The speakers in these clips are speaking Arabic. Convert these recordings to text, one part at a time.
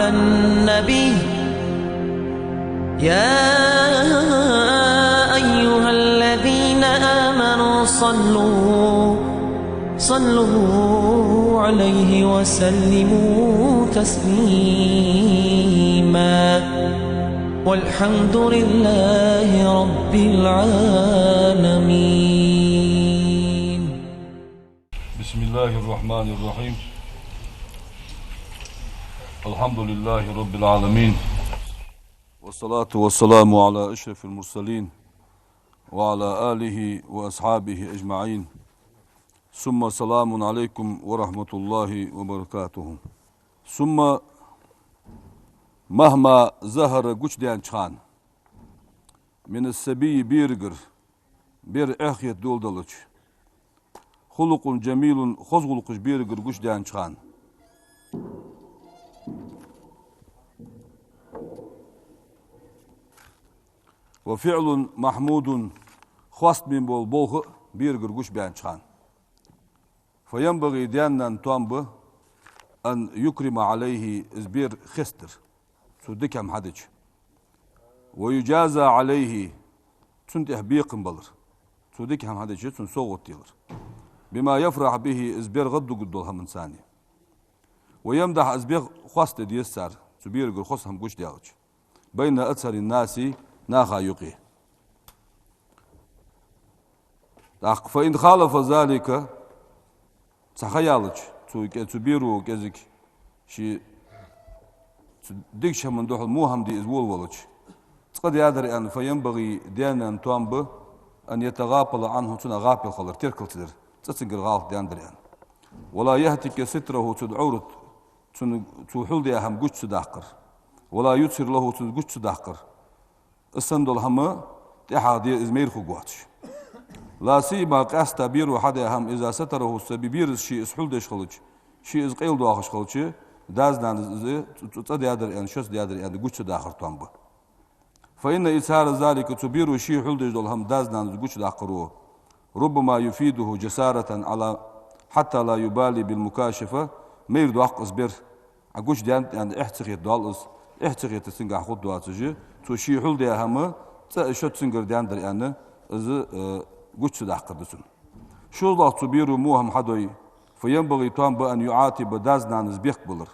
على النبي يا أيها الذين آمنوا صلوا عليه وسلموا تسليما والحمد لله رب العالمين. بسم الله الرحمن الرحيم. الحمد لله رب العالمين، والصلاة والسلام على أشرف المرسلين وعلى آله وأصحابه أجمعين، ثم سلام عليكم ورحمة الله وبركاته. ثم مهما ظهر قشدان شان من السبي بيرجر بير أخية دول دلج خلق جميل خزغلق بيرجر قشدان شان وفعل محمود خواست من بول بيرجر قش بان شان فينبغي ديانا توانب أن يكرم عليه إزبير خستر سودك هم حدج ويجازى عليه تنتح بيقن بلر سودك هم حدج تنسوغ تيلر بما يفرح به إزبير غدو قدولها من ثانية ويمدح إزبير خواست ديسار سبيرجر خص هم قش ديالج بين أكثر الناس ناخا يقي فإن خالف ذلك تخيالج تبيرو كذك شي ديكش من دوح موهم دي إزول ولج قد يدري أن فينبغي ديانا أن توانب أن يتغافل عنه تنا غافل خلر تركل تدر تسنقر غالط ديان دريان ولا يهتك ستره تدعورت تحول دي أهم قج تداقر ولا يتسر له تدقج تداقر السندل هم تحادي إزمير خقواتش لا سيما قاس تبير حدا هم إذا ستره السبيبير شيء اسحول دش خلج شيء اسقيل دواخش خلج داز نان تدي هذا يعني شوس دي هذا يعني قوتش داخل تنبه فإن إثار ذلك تبير شيء حول دش هم داز نان قوتش داخروه ربما يفيده جسارة على حتى لا يبالي بالمكاشفة ما يرد حق إصبر قوتش ديان يعني احتقيت دوالس احتقيت تسنجح خد دواتجي تو شيء حول دي هم شو تسنجر ديان در يعني إذ قوتش داخل دسون شو الله تبير موهم حدوي فينبغي توان بأن يعاتب دازنا نزبيق بلر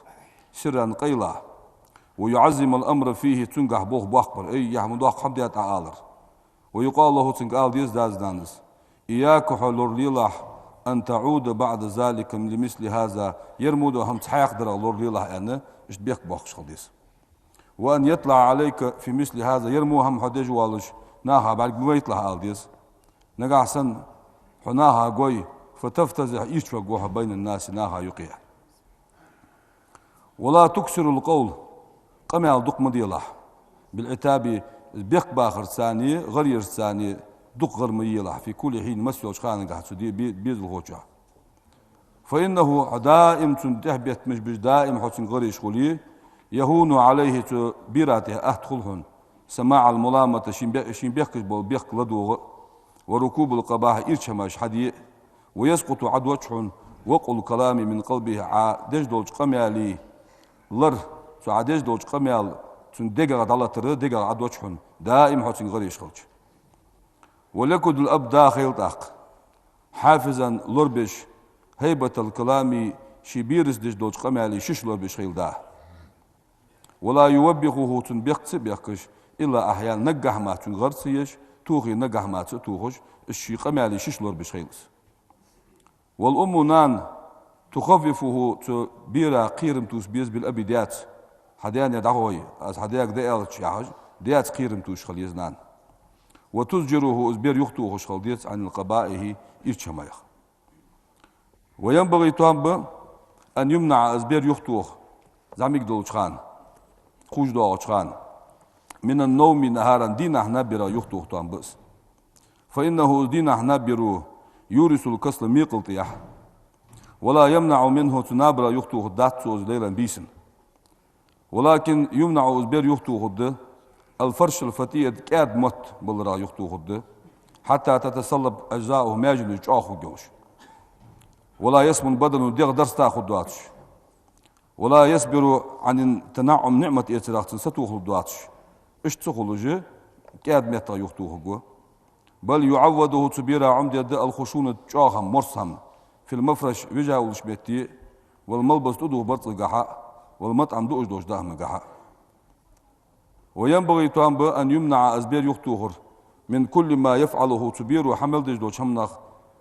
سرا قيلا ويعزم الأمر فيه تنقح بوخ بأخبر أي يحمد أخ حمد يتعالر ويقال له تنقال ديز دازنا نز إياك حلور ليلح أن تعود بعد ذلك لمثل هذا يرمود هم تحيق در لور ليلح أنه إش بيق بوخ شخديس وأن يطلع عليك في مثل هذا يرمو هم حديج والج ناها بعد ما يطلع آلديس نقع سن حناها قوي فتفتزح يشوى قوها بين الناس ناها يقيع ولا تكسر القول قم يالدق مديلح بالعتاب بيق باخر ثاني غير ثاني دق غير ميلح في كل حين مسيوش خانق حسودي بيز الغوجة فإنه دائم تنتهبت مش دائم حسن غير يشغلي يهون عليه بيراته أدخلهن سماع الملامة شين بيق لدو وركوب القباح إرشماش حدي ويسقط عد وجه وقل كلام من قلبه دجدولج قميالي لر دجدولج قميال تندقر على تر دقر عد وجه دائم حسن غير يشخلج ولكد الأب داخل تاق حافظا لربش هيبة الكلام شبيرس دجدولج قميالي شش لربش خيل داه ولا يوبخه تنبيق بيقش إلا أحيان نقح ما تنغرسيش توخي نقح ما توخش الشي قميالي شش لربش خيلس والأم نان تخففه تبيرا قيرم توس بيز بالأبي ديات حديان يدعوي أز حدياك ديالت شياحج ديات قيرم توش خليز نان وتزجره أزبير يختوه خلديت عن القبائه إرشمايخ وينبغي توانب أن يمنع أزبير يختوه زعميك دولشخان خوش دولشخان من النوم نهارا دينا حنابرا يختوه توانبس فإنه دينا حنابرو يورث الكسل ميقلطيح ولا يمنع منه تنابرا يختوه داتسوز ليلا بيسن ولكن يمنع أزبير يختوه الد الفرش الفتية كاد مت بلرا يختوه الد حتى تتصلب أجزاؤه ماجل يجاخو جوش ولا يسمن بدن ديغ درس تاخد دواتش ولا يصبر عن التنعم نعمة إتراخت ستوخل دواتش اشتغلوجي كاد ميتا يختوه بل يعوده تبيرا عمد يد الخشونة جاهم مرسهم في المفرش وجاولش بيتي والملبس تدو برط قحا والمطعم دوش دوش داهم قحا وينبغي تنبأ أن يمنع أزبير يختوهر من كل ما يفعله تبير وحمل دجدو شمنخ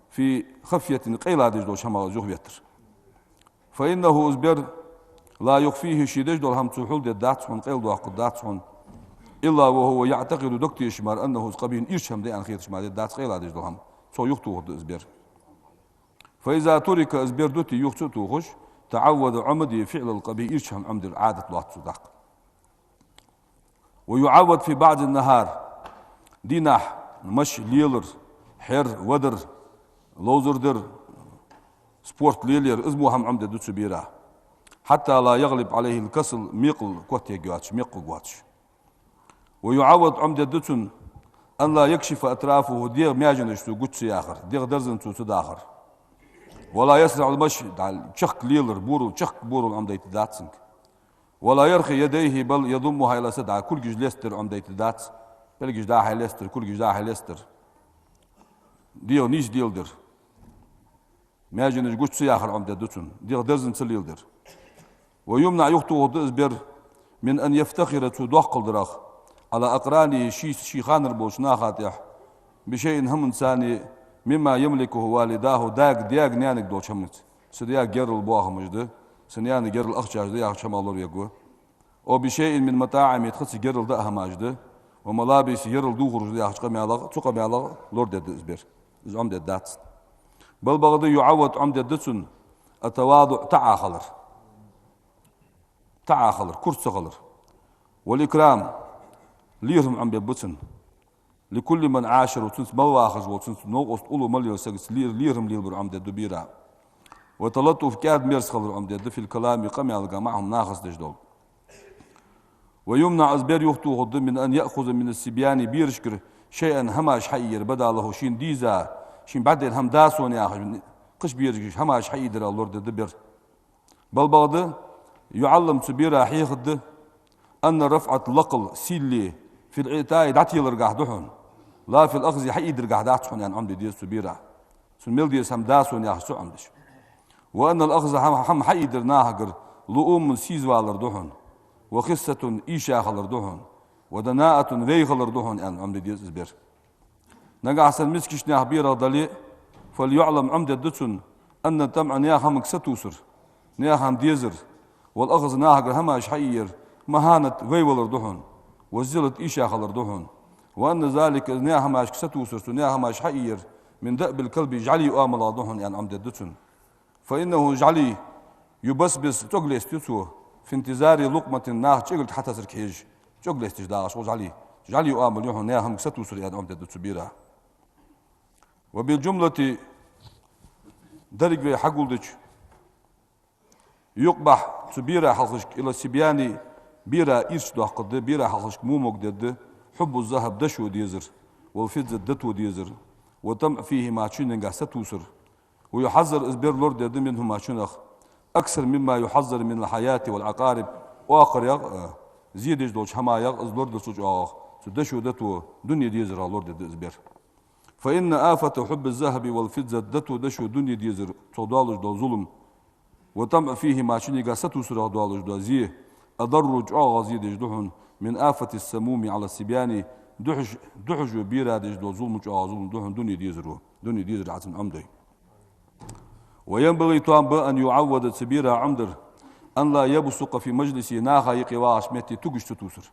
في خفية قيلة دجدو شمال جهويتر فإنه أزبير لا يخفيه شي دجدو هم تحول دي داتسون قيل دو أقود داتسون إلا وهو يعتقد دكتي إشمار أنه قبين إرشم دي أنخير إشمار دي دات قيلة دجدو هم سو يختوهر دي أزبير فإذا ترك أزبير دوتي يختوهش تعود عمدي فعل القبي إرشم عمد العادة لوات صدق ويعود في بعض النهار ديناح مش ليلر حر ودر لوزردر سبورت ليلر اسمهم عمد دوتسو بيرا حتى لا يغلب عليه الكسل ميقل كوتي جواتش ميقل جواتش ويعود عمد دوتسون أن لا يكشف أطرافه ديغ مياجنش تو قدسي آخر ديغ درزن تو تداخر ولا يسرع المشي دال تشك ليلر بورو تشك بورو عمد يتداتسنك ولا يرخي يديه بل يضمها إلى سدعة كل جيج ليستر عمد يتداتس بل جيج داحي ليستر كل جيج داحي ليستر ديو نيش ديلدر مياجنش قدسي آخر عمد دوتسون ديغ درزن تليلدر ويمنع يخطو دزبر من أن يفتخر تدوخل دراخ على أقرانه شيخان البوش ناخاتح بشيء هم ثاني مما يملكه والداه دياغ نيانك دو شمت سديا جير البواه مجد سنيان جير الأخشاج دياغ شمالور يقوى أو بشيء من مطاعم يتخص جير الدأها ماجد وملابس جير الدوغر دياغ تقم يالغ لورد دزبر عمد الدات بل بغضي يعود عمد الدتسن التواضع تعاخلر كرس خلر والإكرام ليهم عم بيبتن لكل من عاشر وتنس مواخز وتنس نوقست أولو مليون سجس ليهم ليبر عم دبيرا وتلطف كاد ميرس خلر عم في الكلام يقام يلقى معهم ناخص دجدول ويمنع أزبير يخطو غض من أن يأخذ من السبيان بيرشكر شيئا هماش حير بدا له شين ديزا شين بعدين هم داسون يا أخي قش بيرشكش هماش حيدر اللورد دبر بل بعض يعلم سبيرا حيخد أن رفعة لقل سيلي في العتاي دعتي لرقاه دحون لا في الأخذ حيد رقاه داتحون يعني عمد ديس سبيرا سنميل ديس هم داسون يا سو عمدش وأن الأخذ هم حيد ناهجر لؤوم من سيزوالر دحون وخسة إيشا خلر دحون ودناءة ذي خلر دحون يعني عمد ديس سبير نقع حسن مسكش ناه بيرا ضلي فليعلم عمد الدتسن أن التمع نياها مكستوسر نياها ديزر والأخذ ناهجر هماش حير مهانة ويولر دهون وزلت إيشا خلر دهون وأن ذلك نياها ماش كستوسر نياها ماش حير من دأب الكلب جعلي آمل دهون يعني عمد الدتسن فإنه جعلي يبسبس تجلس تسوه في انتظار لقمة ناه تجلت حتى سركيج تجلس تجداش جعلي آمل يهون نياها مكستوسر يعني عمد الدتسبيرة وبالجملة درج حقولدش يقبح تبيرا حلقشك إلى سبياني بيرا إيش دوحقد بيرا حلقشك مومك دد حب الذهب دشو ديزر والفضة دتو ديزر وطمع فيه ما تشيننغا ستوسر ويحذر إزبير لورد دد منهم ما تشينخ أكثر مما يحذر من الحياة والعقارب وآخر يغ زيدش دوش هما يغ إزلورد سوج آخ دشو دتو دنيا ديزر لورد دد إزبير فإن آفة حب الذهب والفضة دتو دشو دنيا ديزر صدالج دو ظلم وطمع فيه ما شنيغا ستوسر دوالج دوزيه أضرج غازي دجدهن من آفة السموم على السبيان دحج بيرا دجدو ظلم ظلم دهن دنيا ديزر عزم عمدي وينبغي توانبا أن يعود سبيرا عمدر أن لا يبصق في مجلس ناخا يقواش متي تقش تتوسر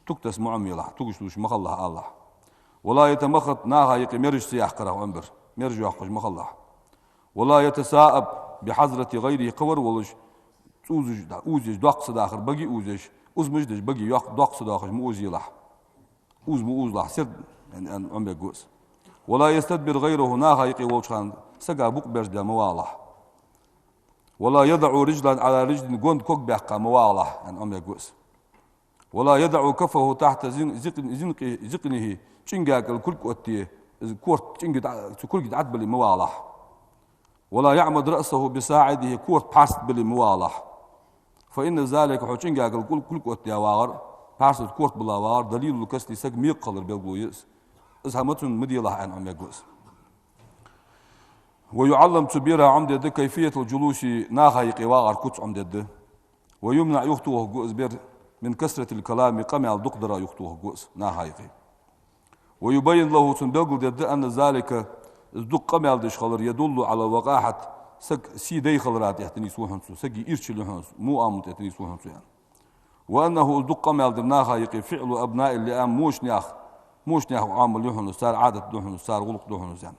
تكتس معميلة تقش توش مخلها الله ولا يتمخط ناخا يقي مرج سياح قرأ عمبر مرج يحقج مخلها ولا يتساءب بحضرة غيره قور ولج اوزج دقص داخل بقي اوزج مجدج بقي دقص داخل موزي لح موز لح سر يعني عم بيقوس ولا يستدبر غيره ناها يقي وجهان سقى بوق برج موالح ولا يضع رجلا على رجل قند كوك بيحقى موالح يعني عم بيقوس ولا يضع كفه تحت زقنه شنقاك الكل كوتي كورت شنقد كل قد بلي موالح ولا يعمد رأسه بساعده كورت باست بالموالح فإن ذلك حوشين قال كل قوت يا واغر بارسل كورت بلا واغر دليل الكسل سق ميق قلر بيقويس إزهمتون مدي الله عن عم يقوس. ويعلم تبيرا عمدة كيفية الجلوس ناغايق واغر كوت عمدة ويمنع يخطوه قوس بير من كسرة الكلام قمع الدقدرة يخطوه قوس ناغايق. ويبين له تنبغل أن ذلك الدق قمع الدشخلر يدل على وقاحة سق سي دي خلرات يحتني سوحنسو سقي إيرش لحنس مو آمن يحتني سوحنسو يعني. وأنه الدق قمع الدناغايق فعل أبناء اللي آم موش نياخ عامل لحنس صار عادة لحنس صار غلق لحنس يعني.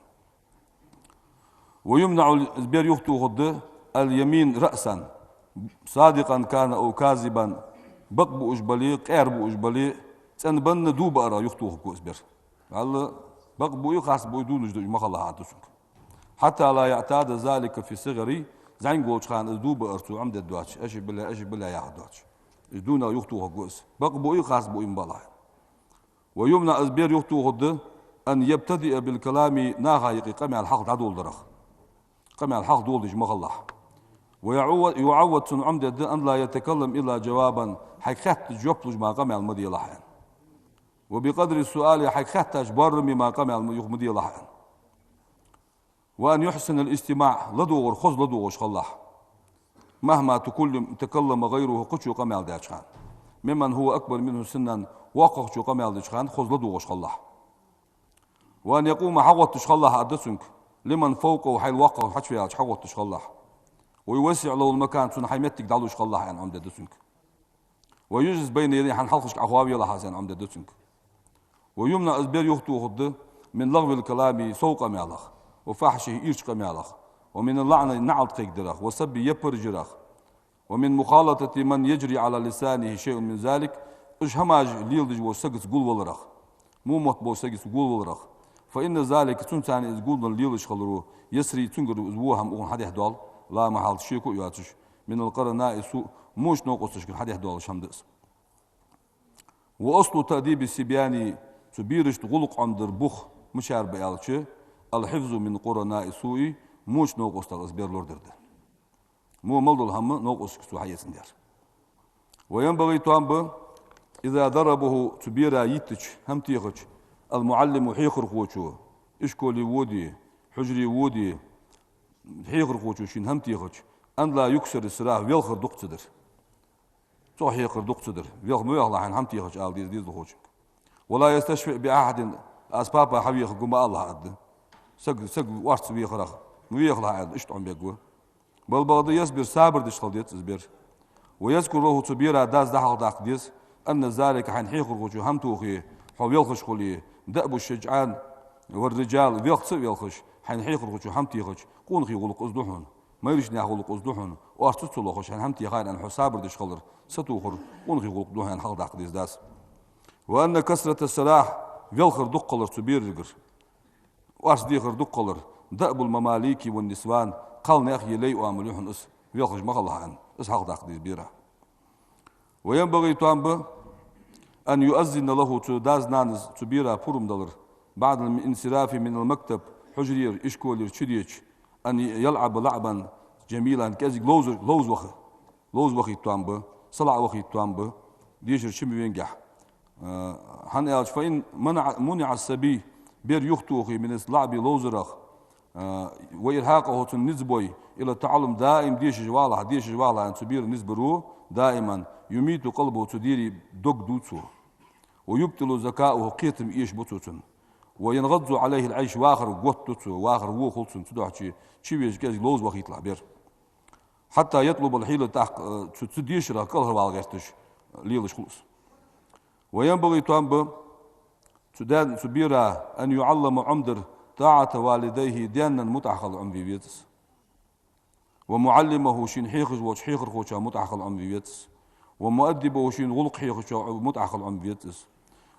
ويمنع البير يخطو غد اليمين رأسا صادقا كان أو كاذبا بقبو أجبلي قيربو أجبلي تنبن دوب أرى يخطو غد بير قال بقبو يخاس بو يدون جدو مخلا عاتوشنك حتى لا يعتاد ذلك في صغري زين قوش خان دوب أرتو عمد الدواتش أجي بلا يا دواتش يدون يخطو غد بقبو يخاس بو ينبلا. ويمنع البير يخطو غد أن يبتدئ بالكلام ناغايق قمع الحق عدول درخ قمع الحق دول جمع الله. ويعود عمدة أن لا يتكلم إلا جوابا حيخت جوب ما قمع المدي لحين. وبقدر السؤال حيخت أجبر مما قمع المدي لحين. وأن يحسن الاستماع لدوغر خذ لدوغر شخلح مهما تكلم غيره قتشو قمع داشخان ممن هو أكبر منه سنا وقع قمع داشخان خذ لدوغر شخلح. وأن يقوم حوط تشخلح أدسنك لمن فوقه حي الواقع وحش فيها حوط تشخلح ويوسع له المكان سن حيمتك دعلو شخلح يعني عمد دسنك ويجلس بين يديه حن حلقش أخوابي الله حسن عمد دسنك. ويمنع البير يخطو غد من لغو الكلام سوق مالخ وفحشه إيرش مالخ ومن اللعنة نعل قيقدرخ وسب يبرجرخ ومن مخالطة من يجري على لسانه شيء من ذلك إش هماج ليلدج وسقس قول ولرخ مو مطبو سقس قول ولرخ. فإن ذلك تنسان إزقولنا الليلش خلرو يسري تنقر أزبوهم أغن حد يحدوال لا محال شيكو ياتش من القرناء سوء موش نوقصش حد يحدوال شمدس. وأصل تأديب السبياني تبيرش تغلق عند البخ مشار بيالش الحفظ من قرناء سوء موش نوقص تغزبير لوردرد مو ملدو الهم نوقص كسو حيث ندير. وينبغي توانب إذا ضربه تبيرا يتش هم تيغش المعلم حيخر خوشو إشكولي وودي حجري وودي حيخر خوشو شين هم تيغش أن لا يكسر السراح ويلخر دقتدر تو حيخر دقتدر ويلخ مويخ عن هم تيغش آل ديز خوشك ولا يستشفئ بأحد أسبابا حويخ قم الله عد سق وارت ويخرخ ويخ عد إشتعم بيقوه بل بعض يصبر صابر دشخل ديت يصبر. ويذكر له تبيرا داز دحق داق ديس أن ذلك حين حيخر خوشو هم توخي حو يلخش خليه دأب الشجعان والرجال بيخص بيلخش حين حيخر خوشو هم تيخش قون خي غلق أزدحون ما يريش ناخ غلق أزدحون وأرتستو لخش حين هم تيخاين أن حسابر دش خلر ستوخر قون خي غلق دوحين حق داق ديس داس. وأن كسرة السلاح بيلخر دقلر تبير رقر وأرس ديخر دقلر دأب المماليك والنسوان قال ناخي لي وعملوحن أس بيلخش مخلح عن أس حق داق ديس بيرا. وينبغي توانبه أن يؤذن له تداز نانز تبيرا بورم دلر بعد الانصراف من المكتب حجرير إشكولير تشديش أن يلعب لعبا جميلا كازي لوز وخي توانبه صلع وخي توانبه ديشر شمي ينجح. حن فإن منع السبي بير يختوخي من لعب لوزرخ وإرهاقه تنزبوي إلى التعلم دائم ديش جوالا أن تبير نزبرو دائما يميت قلبه تديري دوك دوتسو ويبطل ذكاؤه قيتم إيش بطوتن وينغض عليه العيش واخر قوت توتسو واخر وو خلصن تدوح شي كاز لوز وخي يطلع بير حتى يطلب الحيلة تحق تديشرا كلها والغيرتش ليلش خلص. وينبغي توانب تدان تبيرا أن يعلم عمدر طاعة والديه ديانا متعخل عم بيبيتس ومعلمه شين حيخز وشحيخر خوشا متعخل عم بيبيتس ومؤدبه شين غلق حيخز متعخل عم بيبيتس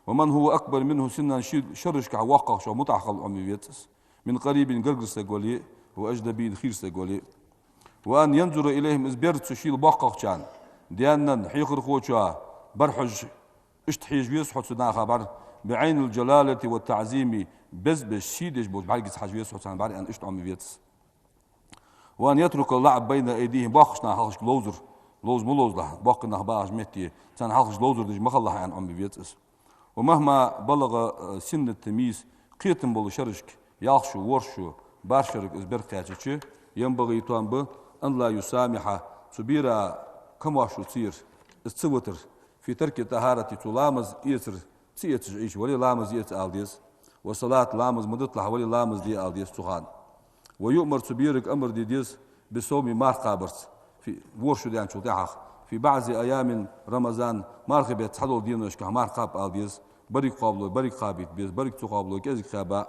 ومن هو أكبر منه سنا شرش كعواقع شو متعخل عم بيبيتس من قريب قرقر سيقولي وأجنبي خير سيقولي. وأن ينظر إليهم إزبيرت سشيل باقع كان ديانا حيخر خوشا برحج اشتحيج بيسحط سنا خبر بعين الجلالة والتعزيم بزبش سيدش بود بعرقس حاج بيسحط سنا بعد أن اشتعم بيبيتس. وأن يترك اللعب بين أيديهم باخشنا حاش لوز ملوز له باقي نهباج متي كان حلقش لوزر دج مخلح عن عم بيتس ومهما بلغ سن التمييز قيتم بول شرشك يالشو ورشو باشرك ازبر قاچچ ينبغي توان ان لا يسامح سبيرا كما شو تصير الصوتر في ترك طهارة تلامز يسر تيتش عيش ولي لامز يت الديس وصلاة لامز مدطلع ولي لامز دي الديس سخان ويؤمر سبيرك امر دي ديس بصوم مار قابرت في ورشو ديان شو تاخ في بعض ايام رمضان مارخبه تحضر دينوش كمار قاب الديس بريك قابلو بريك قابيت بيز بريك تقابلو كذا خابا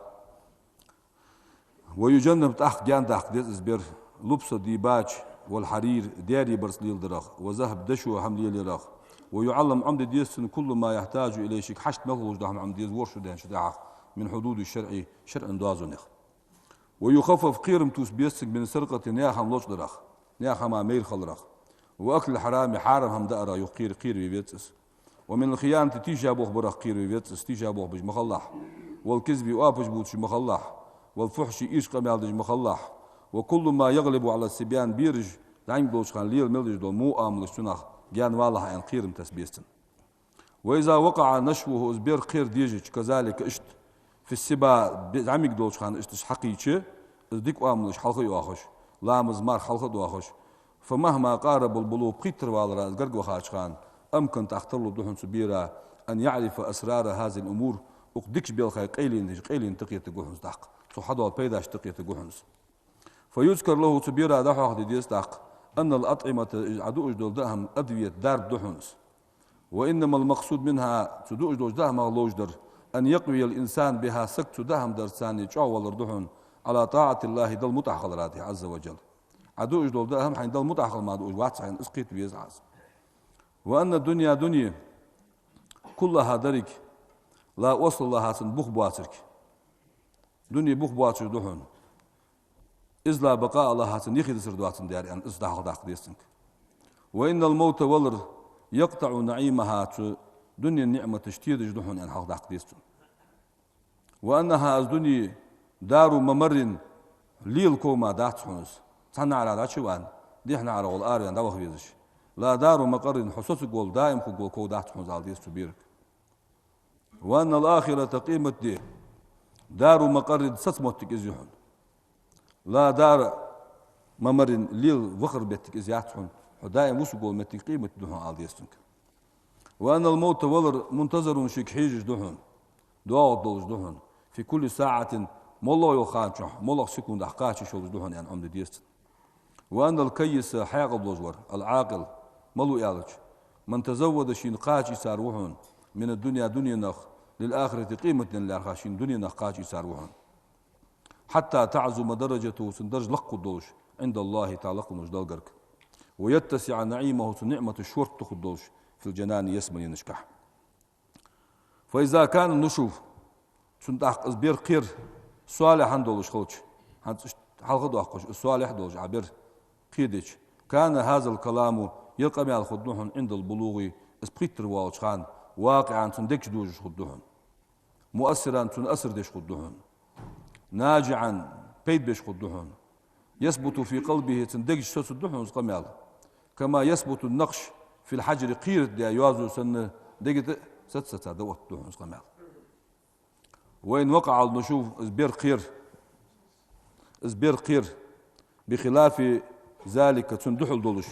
ويجنب تاخ جان داخ ديس اسبر لبس ديباج والحرير دياري برسليل درخ وذهب دشو حمليل درخ ويعلم عمد ديس كل ما يحتاج اليه شيك حشت مغلوج دهم عمد ديس ورشو دان شداع من حدود الشرع شرع دوازونخ ويخفف قيرم توس بيسك من سرقة نياخم لوش درخ نياخم مير خلرخ واكل الحرام حارم هم دقرا يقير قير بيبيتس ومن الخيانة تيجابوه برخ قير بيبيتس تيجابوه بج مخلح والكذب وابج بوتش مخلح والفحش ايش قمال دج مخلح وكل ما يغلب على السبيان بيرج دعم دوش خان ليل ملج دو مو امل شنخ جان والله ان قيرم تسبيستن واذا وقع نشوه ازبير قير ديجج كذلك اشت في السبا دعمك دوش خان اشتش حقيقه ديك املش حلقه يواخش لامز مار حلقه دواخش فمهما قارب البلوغ قيتر والرا قرق وخاش خان امكن تختار له دهن سبيرا ان يعرف اسرار هذه الامور وقدكش بيلخي قيلين تقيه تقوحنز داق سو حدو بيداش تقيه تقوحنز فيذكر له سبيرا دحوح ديس داق ان الاطعمه عدو اجدول دهم ادويه دار دحنز وانما المقصود منها تدو اجدول دهم لوجدر ان يقوي الانسان بها سكت دهم درساني تشاول دحن على طاعه الله دل متحقل عز وجل عدو اجدول دهم حين دل متحقل ما دو واتس حين اسقيت بيزعز وان الدنيا دنيا كلها درك لا وصل لها سن بوخ بواترك دنيا بوخ بواتر دحن إذ لا بقاء الله سن يخيد سردواتن داري أن إصداق داق ديستنك وإن الموت ولر يقطع نعيمها دنيا النعمة تشتيد جدحن أن حق داق ديستن وأنها الدنيا دار ممر ليل كوما داق حنس تحنا على داتشوان ديحنا على والآريان داوخ بيزش لا دار مقر حسوس قول دائم قول كو داق حنس على ديستو بيرك وأن الآخرة قيمة دي دار مقر ستموتك إزيحن لا دار ممر ليل وخر بيتك إزيحن دائم وسقول متك قيمة دهن على ديستنك وأن الموت ولر منتظر شيك حيج دهن دعاء دوز دهن في كل ساعة مولو يخانشح مولو سكون دحقاتش شولز دهن يعني عمد ديستن وأن الكيس حاقب دوزور العاقل ملو يالج من تزود شين قاتش يساروهن من الدنيا دنيا نخ للآخرة قيمة للآخرين دنيا نخ قاتش يساروهن حتى تعزم درجته سندرج لق الدوش عند الله تعالى نجدالقرك ويتسع نعيمه نعمة الشورت تخدوش في الجنان يسمن ينشكح فإذا كان النشوف سندح أزبير قير صالح دولش خلش حلقة دوحقش صالح دولش عبر قيدش كان هذا الكلام يلقى مع الخدوهن عند البلوغ اسبريتر والشخان واقعا سندكش دوش خدوهن مؤثرا سنأثر ديش خدوهن ناجعا بيت بيش خدوهن يثبت في قلبه سندكش سدوهن قمال كما يثبت النقش في الحجر قير دي يوازو سن دقت ست دوت دوهن قمال وين وقع النشوف ازبير قير بخلاف ذلك تندحل دولش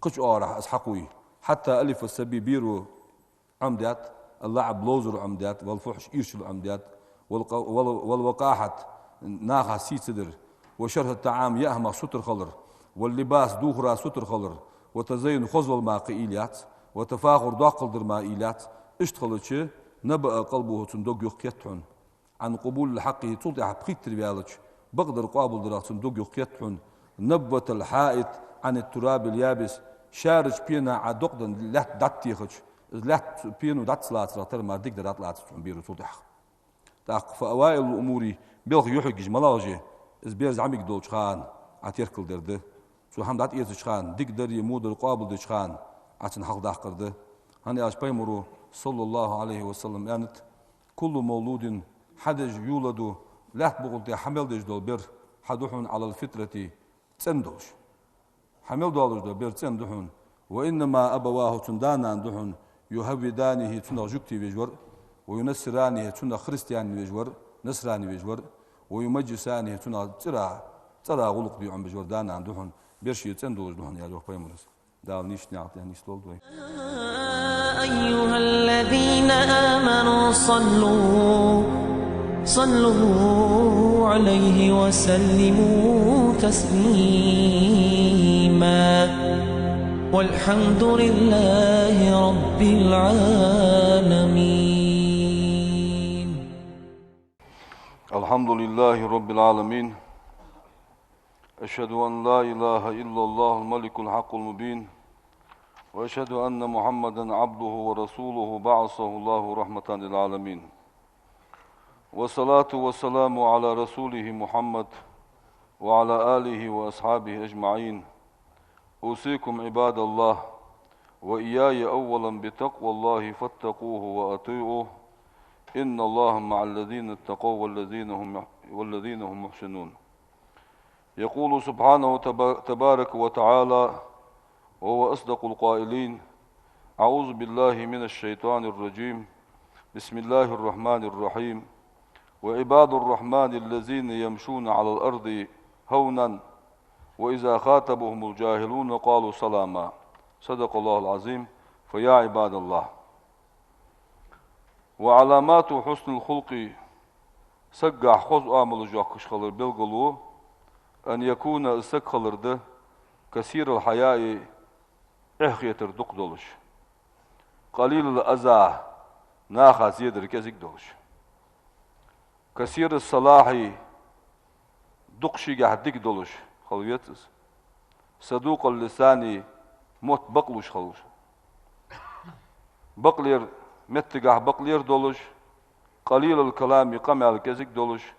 قش أورح أسحقوي حتى ألف السبي بيرو عمدات اللعب لوزر عمدات والفحش إيرش العمدات والوقاحة ناخا سي صدر وشره الطعام يأهمه ستر خلر واللباس دوخرا ستر خلر وتزين خزل ما قيلات وتفاخر داقل در ما إيلات اشتغلتش نبأ قلبه تندق يقيتحن عن قبول الحق تلطع بخيت تربيالج بقدر قابل درا تندق يقيتحن نبت الحائط عن التراب اليابس شارج بينا عدقدن لات داتيخج لات بينو دات سلات راتر ما ديك درات لات بيرو تلطع تاق فأوائل الأمور بيلغ يحج ملاجه ازبير زعمك دولش خان عتيركل درده شو هم دات إيزش خان ديك در يمود القابل دش خان عشان حق داق قرده هني أش بيمرو صلى الله عليه وسلم يعني كل مولود حدج يولد لا بقولت حمل دج دول بير حدوحن على الفطرة تندوش حمل دولش دول بير تندوحن وإنما أبواه تندانا دحن يهودانه تنا جكتي بجور وينصرانه تنا خريستيان بجور نصراني بجور ويمجسانه تنا ترى غلق بيعم بجور دانا دحن برشي تندوج دحن يا جوخ بيمرس دال نيش نعطي نيش تولدوي. أيها الذين آمنوا صلوا عليه وسلموا تسليما والحمد لله رب العالمين. الحمد لله رب العالمين. أشهد أن لا إله إلا الله الملك الحق المبين وأشهد أن محمدا عبده ورسوله بعثه الله رحمة للعالمين والصلاة والسلام على رسوله محمد وعلى آله وأصحابه أجمعين. أوصيكم عباد الله وإياي أولا بتقوى الله فاتقوه وأطيعوه إن الله مع الذين اتقوا والذين هم محسنون. يقول سبحانه تبارك وتعالى وهو أصدق القائلين: أعوذ بالله من الشيطان الرجيم بسم الله الرحمن الرحيم وعباد الرحمن الذين يمشون على الأرض هونا وإذا خاطبهم الجاهلون قالوا سلاما. صدق الله العظيم. فيا عباد الله، وعلامات حسن الخلق سقع خذ آمل جاكش خلر بالقلو أن يكون السق خلرده كثير الحياء إحيتر دق دولش قليل الأذى ناخا زيدر كزيك دولش كثير الصلاح دقشي قاعدك دولش خلويتس صدوق اللسان موت بقلوش خلوش بقلير متقع بقلير دولش قليل الكلام قمع كزيك دولش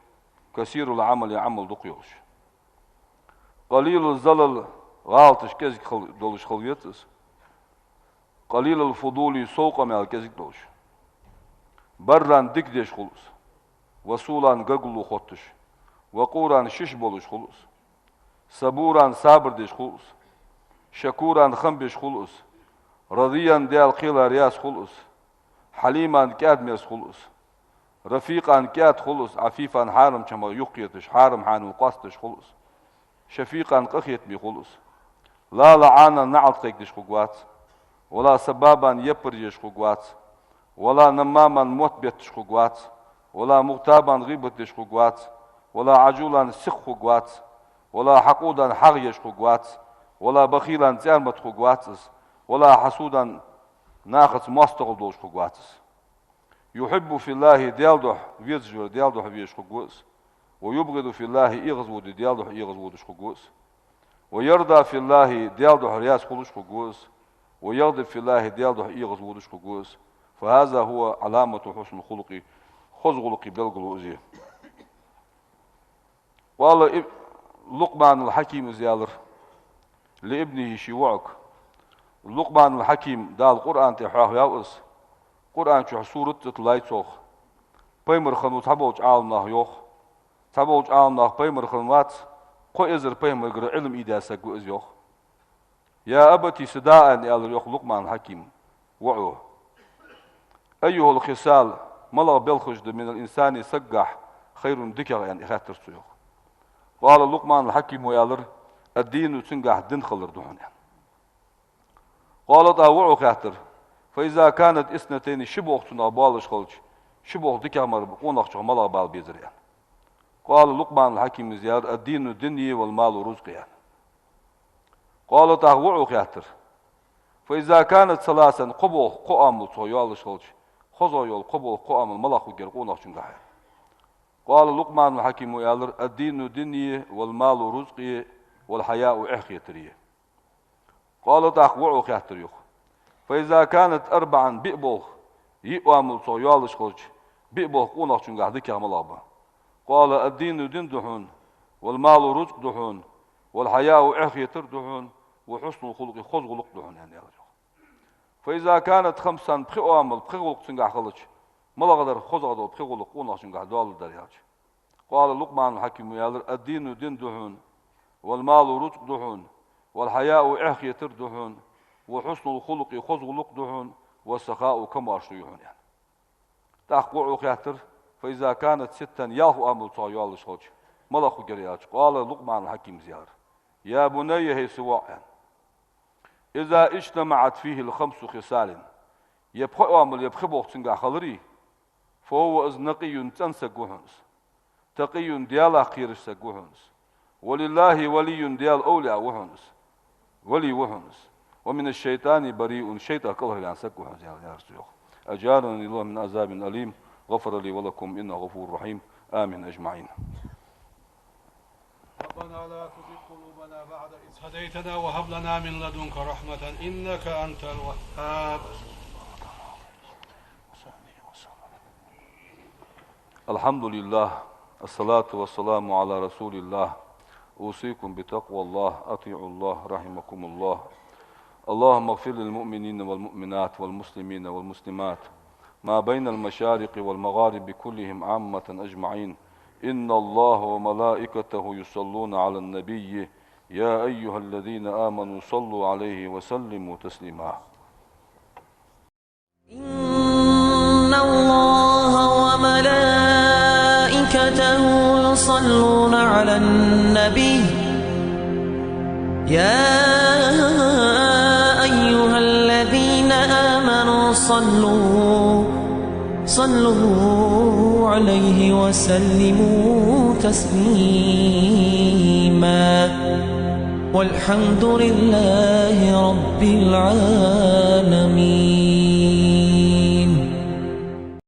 كثير العمل عمل دقيوش قليل الزلل غالطش كزيك دولش خلويتس قليل الفضول سوق مع كزيك دولش بران ديك ديش خلوص وصولان قرقلو خوتش وقوران شش بولش خلوص صبوران صابر ديش خلوص شكوران خنبش خلوص رضيان ديال قيل رياس خلوص حليمان كاد ميس خلوص رفيقان كاد خلوص عفيفان حارم كما يقيتش حارم حانو قاستش خلوص شفيقان قخيت بي خلوص لا لعانا نعط قيكدش خقوات ولا سبابان يبرجش خقوات ولا نماما موت بيتش خقوات ولا مغتابا غيبتش خقوات ولا عجولا سخ خقوات ولا حقودا حغيش خقوات ولا بخيلا زيرمت خقوات ولا حسودا ناخذ مستغل دوش خقوات يحب في الله ديالدح ويزجر ديالدح ويش خقوس ويبغض في الله يغزود ديالدح يغزودش خقوس ويرضى في الله ديالدح رياس خلوش خقوس ويغضب في الله ديالدح يغزودش خقوس. فهذا هو علامة حسن الخلق خزغلق بالقلوزي. والله لقمان الحكيم زيالر لابنه شيوعك لقمان الحكيم دا القرآن تحاه ياوس قرآن شو سورة تلايتوخ بيمر خنو تبوج عالناه يوخ تبوج عالناه بيمر خنوات قو إزر بيمر قر علم إيداسا قو إز يوخ يا أبتي سداء يالر يوخ لقمان الحكيم وعوه أيها الخصال ملا بالخجد من الإنسان سقح خير دكر يعني خاطر سيوخ. قال لقمان الحكيم ويالر الدين تنقح دين خلر دهون يعني. قال طاوعو خاطر فإذا كانت اثنتين شبه اختنا بالش خلج شبه دكر مربقون أخشى ملا بال بيزر يعني. قال لقمان الحكيم زيار الدين الدنيا والمال رزق يعني. قال طاوعو خاطر فإذا كانت ثلاثا قبو قامل صيال خلج خذوا يول قبول قوام الملخ وجرقون أخشنجاه. قال لقمان الحكيم ويالر الدين دنيا والمال رزقي والحياء إحيتريه. قال تقوعوا خياتريخ فإذا كانت أربعا بيبوخ يقوام صيال خلج بيبوخ قون أخشنجاه ذيك ملابا. قال الدين دين دحون والمال رزق دحون والحياء إحيتر دحون وحسن الخلق خزغلق دحون يعني فإذا كانت خمسا بخي أمل بخي غلق سنجح خلج ملا غدر خزغدو بخي غلق قونا سنجح دوال درياج. قال لقمان الحكيم يالر الدين دين دحون والمال رزق دحون والحياء إحيتر دحون وحسن الخلق خزغلق دهن والسخاء كما أشريهن يعني تحقوع خياتر فإذا كانت ستا ياهو أمل طايال الصوت ملخو جريات قال لقمان الحكيم زيار يا بني هي سواء يعني إذا اجتمعت فيه الخمس خصال يبخو أمل يبخو بوقتنغا خلري فهو نقي تنسقوهنس تقي ديال خير سقوهنس ولله ولي ديال أولياء وهنس ولي وهنس ومن الشيطان بريء شيطان كله يعني سقوهنس يا رسول أجارني الله من عذاب أليم غفر لي ولكم إنه غفور رحيم آمين أجمعين. ربنا لا تزغ قلوبنا بعد إذ هديتنا وهب لنا من لدنك رحمة إنك أنت الوهاب. الحمد لله الصلاة والسلام على رسول الله أوصيكم بتقوى الله أطيعوا الله رحمكم الله. اللهم اغفر للمؤمنين والمؤمنات والمسلمين والمسلمات ما بين المشارق والمغارب كلهم عامة أجمعين. إن الله وملائكته يصلون على النبي يا أيها الذين آمنوا صلوا عليه وسلموا تسليما. إن الله وملائكته يصلون على النبي يا أيها الذين آمنوا صلوا عليه وسلموا تسليما. والحمد لله رب العالمين.